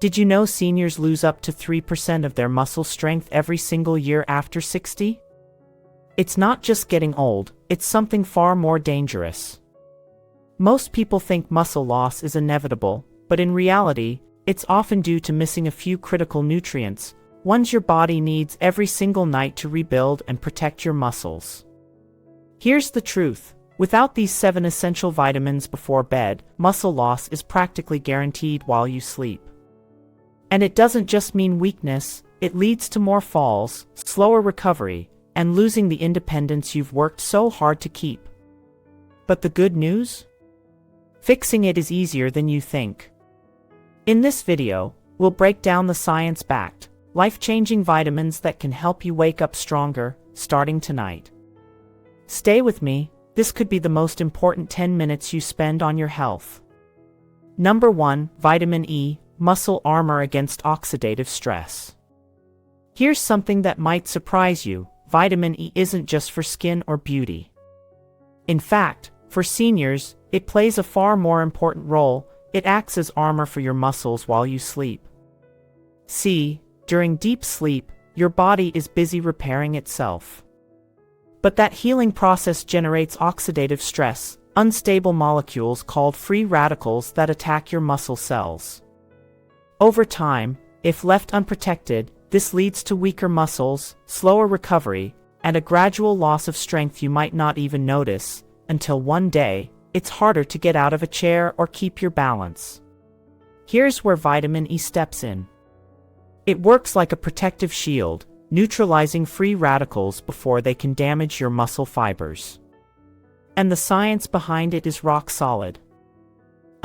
Did you know seniors lose up to 3% of their muscle strength every single year after 60? It's not just getting old, it's something far more dangerous. Most people think muscle loss is inevitable, but in reality, it's often due to missing a few critical nutrients, ones your body needs every single night to rebuild and protect your muscles. Here's the truth. Without these 7 essential vitamins before bed, muscle loss is practically guaranteed while you sleep. And it doesn't just mean weakness, it leads to more falls, slower recovery, and losing the independence you've worked so hard to keep. But the good news? Fixing it is easier than you think. In this video, we'll break down the science-backed, life-changing vitamins that can help you wake up stronger, starting tonight. Stay with me, this could be the most important 10 minutes you spend on your health. Number 1, Vitamin E, muscle armor against oxidative stress. Here's something that might surprise you. Vitamin E isn't just for skin or beauty. In fact, for seniors, it plays a far more important role. It acts as armor for your muscles while you sleep. See, during deep sleep, your body is busy repairing itself. But that healing process generates oxidative stress, unstable molecules called free radicals that attack your muscle cells. Over time, if left unprotected, this leads to weaker muscles, slower recovery, and a gradual loss of strength you might not even notice, until one day, it's harder to get out of a chair or keep your balance. Here's where vitamin E steps in. It works like a protective shield, neutralizing free radicals before they can damage your muscle fibers. And the science behind it is rock solid.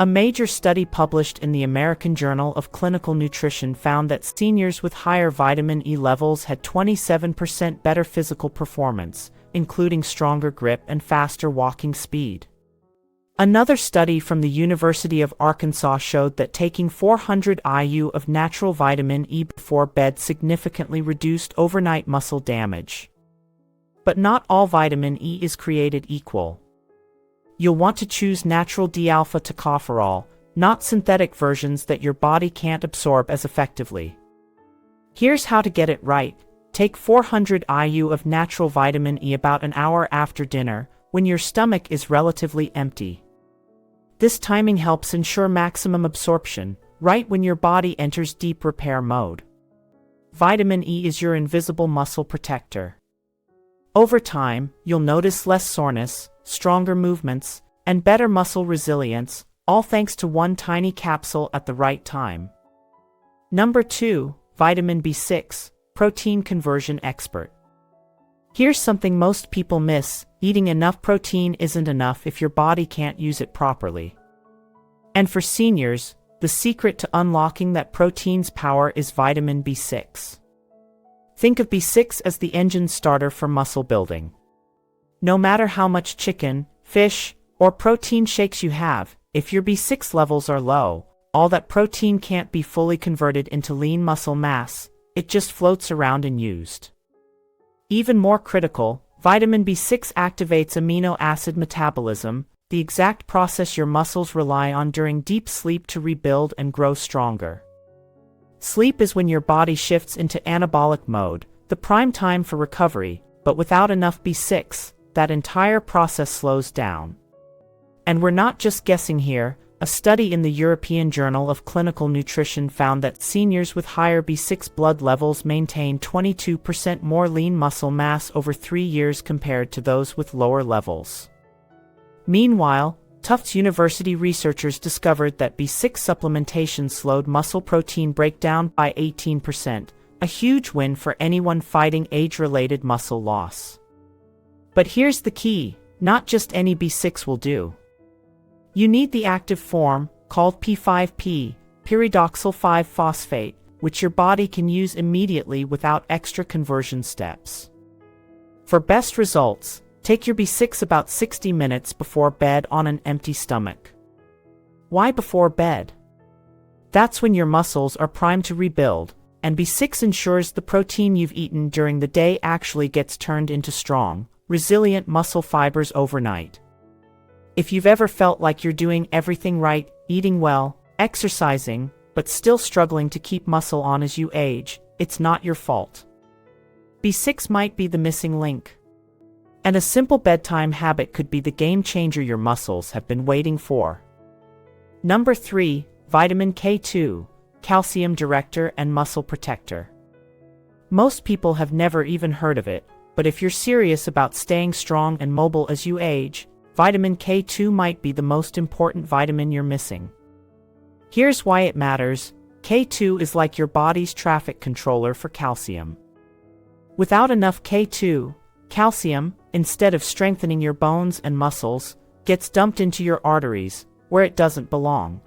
A major study published in the American Journal of Clinical Nutrition found that seniors with higher vitamin E levels had 27% better physical performance, including stronger grip and faster walking speed. Another study from the University of Arkansas showed that taking 400 IU of natural vitamin E before bed significantly reduced overnight muscle damage. But not all vitamin E is created equal. You'll want to choose natural D-alpha tocopherol, not synthetic versions that your body can't absorb as effectively. Here's how to get it right. Take 400 IU of natural vitamin E about an hour after dinner, when your stomach is relatively empty. This timing helps ensure maximum absorption, right when your body enters deep repair mode. Vitamin E is your invisible muscle protector. Over time, you'll notice less soreness, stronger movements, and better muscle resilience, all thanks to one tiny capsule at the right time. Number 2, Vitamin B6, protein conversion expert. Here's something most people miss: eating enough protein isn't enough if your body can't use it properly. And for seniors, the secret to unlocking that protein's power is vitamin B6. Think of B6 as the engine starter for muscle building. No matter how much chicken, fish, or protein shakes you have, if your B6 levels are low, all that protein can't be fully converted into lean muscle mass, it just floats around unused. Even more critical, vitamin B6 activates amino acid metabolism, the exact process your muscles rely on during deep sleep to rebuild and grow stronger. Sleep is when your body shifts into anabolic mode, the prime time for recovery, but without enough B6, that entire process slows down. And we're not just guessing here. A study in the European Journal of Clinical Nutrition found that seniors with higher B6 blood levels maintain 22% more lean muscle mass over 3 years compared to those with lower levels. Meanwhile, Tufts University researchers discovered that B6 supplementation slowed muscle protein breakdown by 18%, a huge win for anyone fighting age-related muscle loss. But here's the key: not just any B6 will do. You need the active form, called P5P, pyridoxal 5-phosphate, which your body can use immediately without extra conversion steps. For best results, take your B6 about 60 minutes before bed on an empty stomach. Why before bed? That's when your muscles are primed to rebuild, and B6 ensures the protein you've eaten during the day actually gets turned into strong, resilient muscle fibers overnight. If you've ever felt like you're doing everything right, eating well, exercising, but still struggling to keep muscle on as you age, it's not your fault. B6 might be the missing link. And a simple bedtime habit could be the game changer your muscles have been waiting for. Number 3, vitamin K2, calcium director and muscle protector. Most people have never even heard of it, but if you're serious about staying strong and mobile as you age, vitamin K2 might be the most important vitamin you're missing. Here's why it matters. K2 is like your body's traffic controller for calcium. Without enough K2, calcium, instead of strengthening your bones and muscles, gets dumped into your arteries, where it doesn't belong.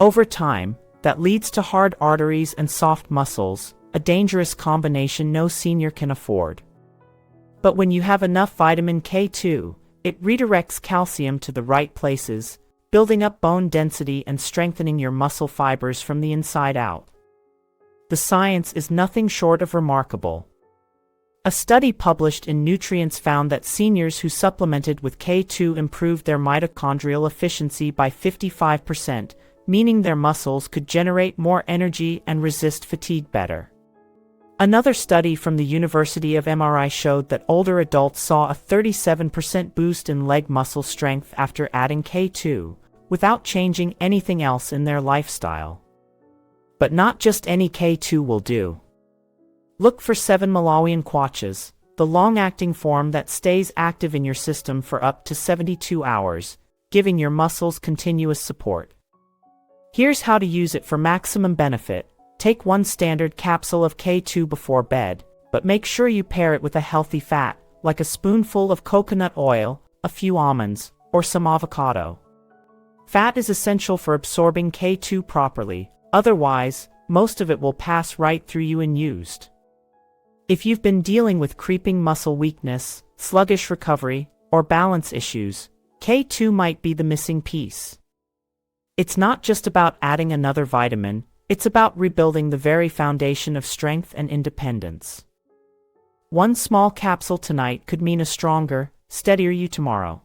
Over time, that leads to hard arteries and soft muscles, a dangerous combination no senior can afford. But when you have enough vitamin K2, it redirects calcium to the right places, building up bone density and strengthening your muscle fibers from the inside out. The science is nothing short of remarkable. A study published in Nutrients found that seniors who supplemented with K2 improved their mitochondrial efficiency by 55%, meaning their muscles could generate more energy and resist fatigue better. Another study from the University of MRI showed that older adults saw a 37% boost in leg muscle strength after adding K2, without changing anything else in their lifestyle. But not just any K2 will do. Look for 7-Malawian Quachas, the long-acting form that stays active in your system for up to 72 hours, giving your muscles continuous support. Here's how to use it for maximum benefit. Take 1 standard capsule of K2 before bed, but make sure you pair it with a healthy fat, like a spoonful of coconut oil, a few almonds, or some avocado. Fat is essential for absorbing K2 properly, otherwise, most of it will pass right through you unused. If you've been dealing with creeping muscle weakness, sluggish recovery, or balance issues, K2 might be the missing piece. It's not just about adding another vitamin, it's about rebuilding the very foundation of strength and independence. 1 small capsule tonight could mean a stronger, steadier you tomorrow.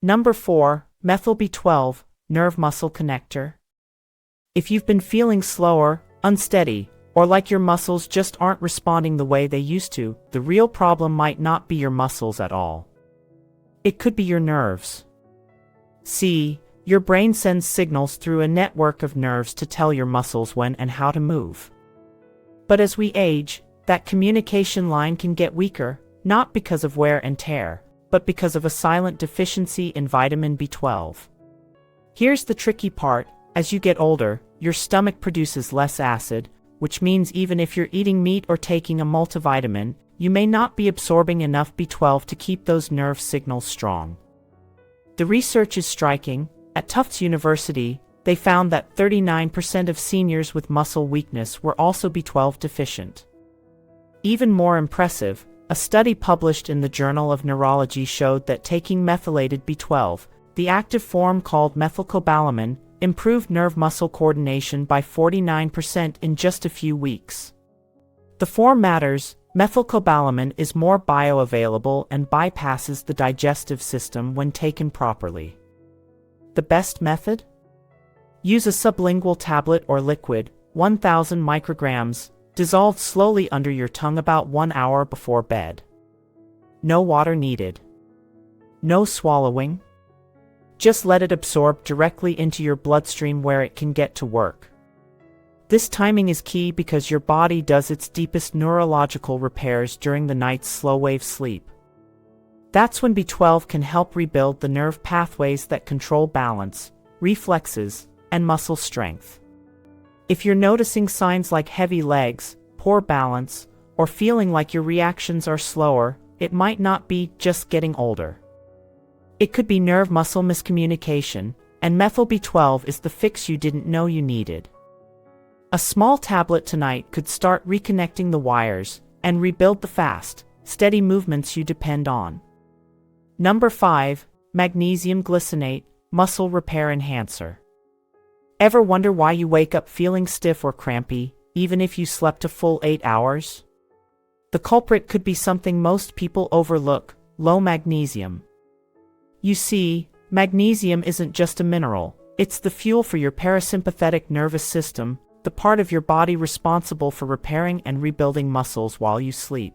Number 4, methyl B12, nerve muscle connector. If you've been feeling slower, unsteady, or like your muscles just aren't responding the way they used to, the real problem might not be your muscles at all. It could be your nerves. See, your brain sends signals through a network of nerves to tell your muscles when and how to move. But as we age, that communication line can get weaker, not because of wear and tear, but because of a silent deficiency in vitamin B12. Here's the tricky part: as you get older, your stomach produces less acid, which means even if you're eating meat or taking a multivitamin, you may not be absorbing enough B12 to keep those nerve signals strong. The research is striking. At Tufts University, they found that 39% of seniors with muscle weakness were also B12 deficient. Even more impressive, a study published in the Journal of Neurology showed that taking methylated B12, the active form called methylcobalamin, improved nerve-muscle coordination by 49% in just a few weeks. The form matters. Methylcobalamin is more bioavailable and bypasses the digestive system when taken properly. The best method? Use a sublingual tablet or liquid, 1,000 micrograms, dissolved slowly under your tongue about 1 hour before bed. No water needed. No swallowing. Just let it absorb directly into your bloodstream where it can get to work. This timing is key because your body does its deepest neurological repairs during the night's slow-wave sleep. That's when B12 can help rebuild the nerve pathways that control balance, reflexes, and muscle strength. If you're noticing signs like heavy legs, poor balance, or feeling like your reactions are slower, it might not be just getting older. It could be nerve-muscle miscommunication, and methyl B12 is the fix you didn't know you needed. A small tablet tonight could start reconnecting the wires and rebuild the fast, steady movements you depend on. Number 5, Magnesium Glycinate, muscle repair enhancer. Ever wonder why you wake up feeling stiff or crampy, even if you slept a full 8 hours? The culprit could be something most people overlook: low magnesium. You see, magnesium isn't just a mineral, It's the fuel for your parasympathetic nervous system, the part of your body responsible for repairing and rebuilding muscles while you sleep.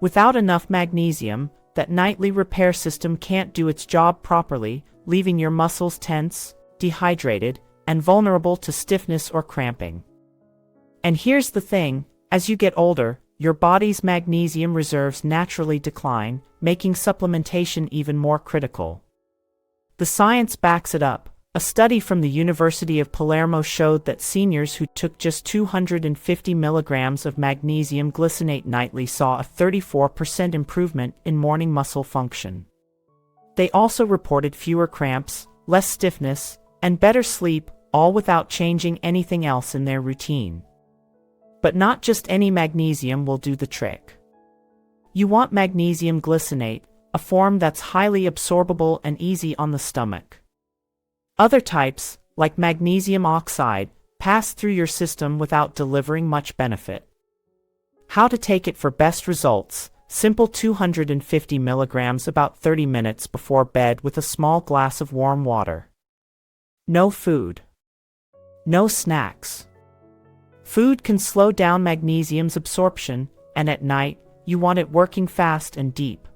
Without enough magnesium, that nightly repair system can't do its job properly, leaving your muscles tense, dehydrated, and vulnerable to stiffness or cramping. And here's the thing, as you get older, your body's magnesium reserves naturally decline, making supplementation even more critical. The science backs it up. A study from the University of Palermo showed that seniors who took just 250 milligrams of magnesium glycinate nightly saw a 34% improvement in morning muscle function. They also reported fewer cramps, less stiffness, and better sleep, all without changing anything else in their routine. But not just any magnesium will do the trick. You want magnesium glycinate, a form that's highly absorbable and easy on the stomach. Other types, like magnesium oxide, pass through your system without delivering much benefit. How to take it for best results: simple 250 milligrams about 30 minutes before bed with a small glass of warm water. No food. No snacks. Food can slow down magnesium's absorption, and at night, you want it working fast and deep.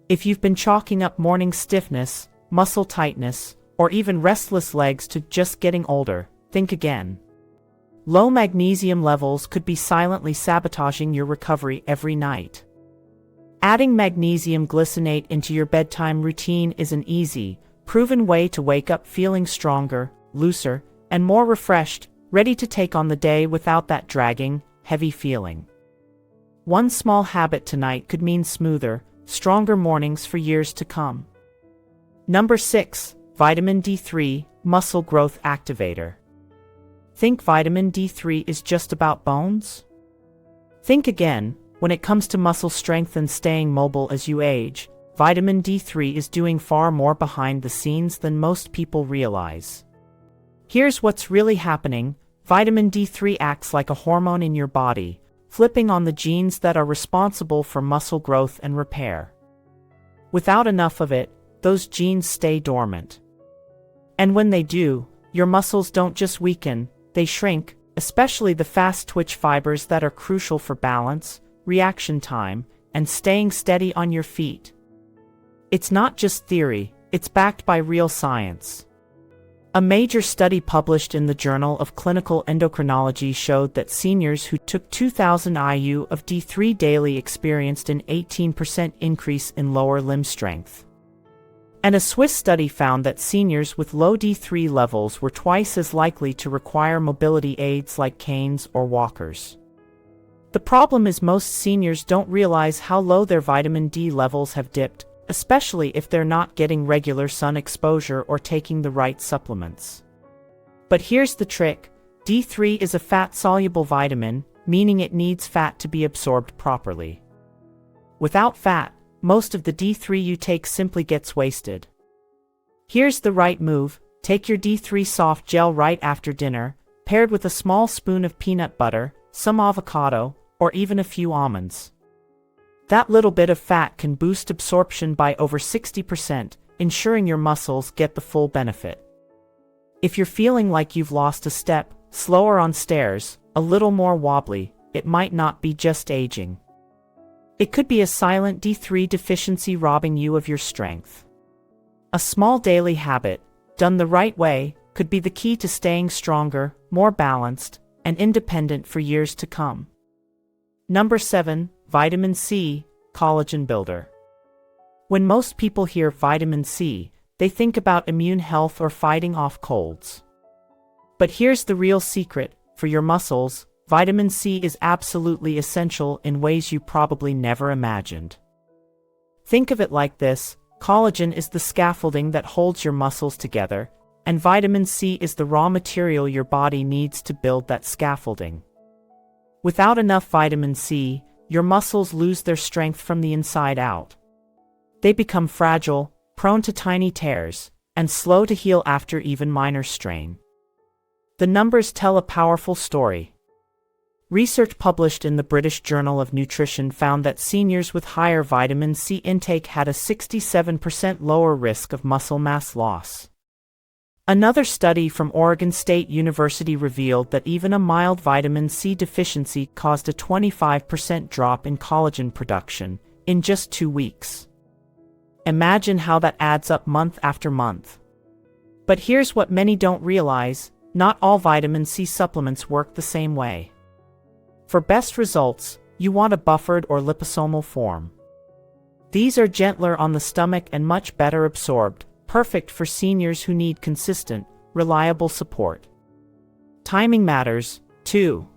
If you've been chalking up morning stiffness, muscle tightness, or even restless legs to just getting older, think again. Low magnesium levels could be silently sabotaging your recovery every night. Adding magnesium glycinate into your bedtime routine is an easy, proven way to wake up feeling stronger, looser, and more refreshed, ready to take on the day without that dragging, heavy feeling. One small habit tonight could mean smoother, stronger mornings for years to come. Number 6. Vitamin D3, Muscle Growth Activator. Think vitamin D3 is just about bones? Think again. When it comes to muscle strength and staying mobile as you age, vitamin D3 is doing far more behind the scenes than most people realize. Here's what's really happening. Vitamin D3 acts like a hormone in your body, flipping on the genes that are responsible for muscle growth and repair. Without enough of it, those genes stay dormant. And when they do, your muscles don't just weaken, they shrink, especially the fast-twitch fibers that are crucial for balance, reaction time, and staying steady on your feet. It's not just theory, it's backed by real science. A major study published in the Journal of Clinical Endocrinology showed that seniors who took 2,000 IU of D3 daily experienced an 18% increase in lower limb strength. And a Swiss study found that seniors with low D3 levels were twice as likely to require mobility aids like canes or walkers. The problem is most seniors don't realize how low their vitamin D levels have dipped, especially if they're not getting regular sun exposure or taking the right supplements. But here's the trick: D3 is a fat-soluble vitamin, meaning it needs fat to be absorbed properly. Without fat, most of the D3 you take simply gets wasted. Here's the right move: take your D3 soft gel right after dinner, paired with a small spoon of peanut butter, some avocado, or even a few almonds. That little bit of fat can boost absorption by over 60%, ensuring your muscles get the full benefit. If you're feeling like you've lost a step, slower on stairs, a little more wobbly, it might not be just aging. It could be a silent D3 deficiency robbing you of your strength. A small daily habit, done the right way, could be the key to staying stronger, more balanced, and independent for years to come. Number 7. Vitamin C, Collagen Builder. When most people hear vitamin C, they think about immune health or fighting off colds. But here's the real secret: for your muscles, vitamin C is absolutely essential in ways you probably never imagined. Think of it like this: collagen is the scaffolding that holds your muscles together, and vitamin C is the raw material your body needs to build that scaffolding. Without enough vitamin C, your muscles lose their strength from the inside out. They become fragile, prone to tiny tears, and slow to heal after even minor strain. The numbers tell a powerful story. Research published in the British Journal of Nutrition found that seniors with higher vitamin C intake had a 67% lower risk of muscle mass loss. Another study from Oregon State University revealed that even a mild vitamin C deficiency caused a 25% drop in collagen production in just 2 weeks. Imagine how that adds up month after month. But here's what many don't realize: not all vitamin C supplements work the same way. For best results, you want a buffered or liposomal form. These are gentler on the stomach and much better absorbed, perfect for seniors who need consistent, reliable support. Timing matters, too.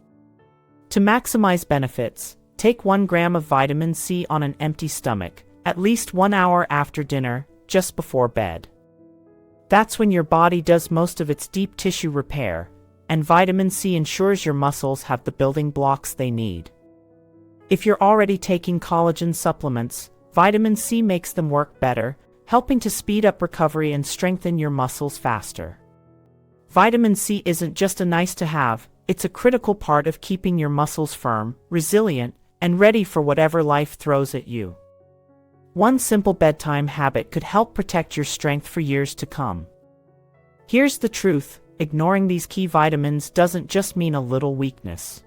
To maximize benefits, take 1 gram of vitamin C on an empty stomach, at least 1 hour after dinner, just before bed. That's when your body does most of its deep tissue repair, and vitamin C ensures your muscles have the building blocks they need. If you're already taking collagen supplements, vitamin C makes them work better, helping to speed up recovery and strengthen your muscles faster. Vitamin C isn't just a nice-to-have, it's a critical part of keeping your muscles firm, resilient, and ready for whatever life throws at you. One simple bedtime habit could help protect your strength for years to come. Here's the truth: ignoring these key vitamins doesn't just mean a little weakness.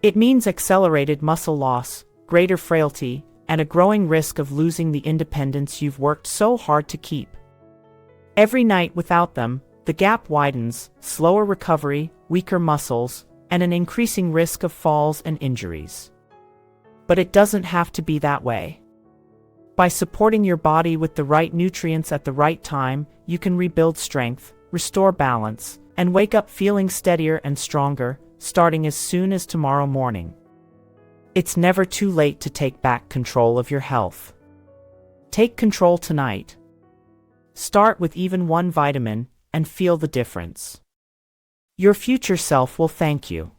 It means accelerated muscle loss, greater frailty, and a growing risk of losing the independence you've worked so hard to keep. Every night without them, the gap widens, slower recovery, weaker muscles, and an increasing risk of falls and injuries. But it doesn't have to be that way. By supporting your body with the right nutrients at the right time, you can rebuild strength, restore balance, and wake up feeling steadier and stronger, starting as soon as tomorrow morning. It's never too late to take back control of your health. Take control tonight. Start with even 1 vitamin, and feel the difference. Your future self will thank you.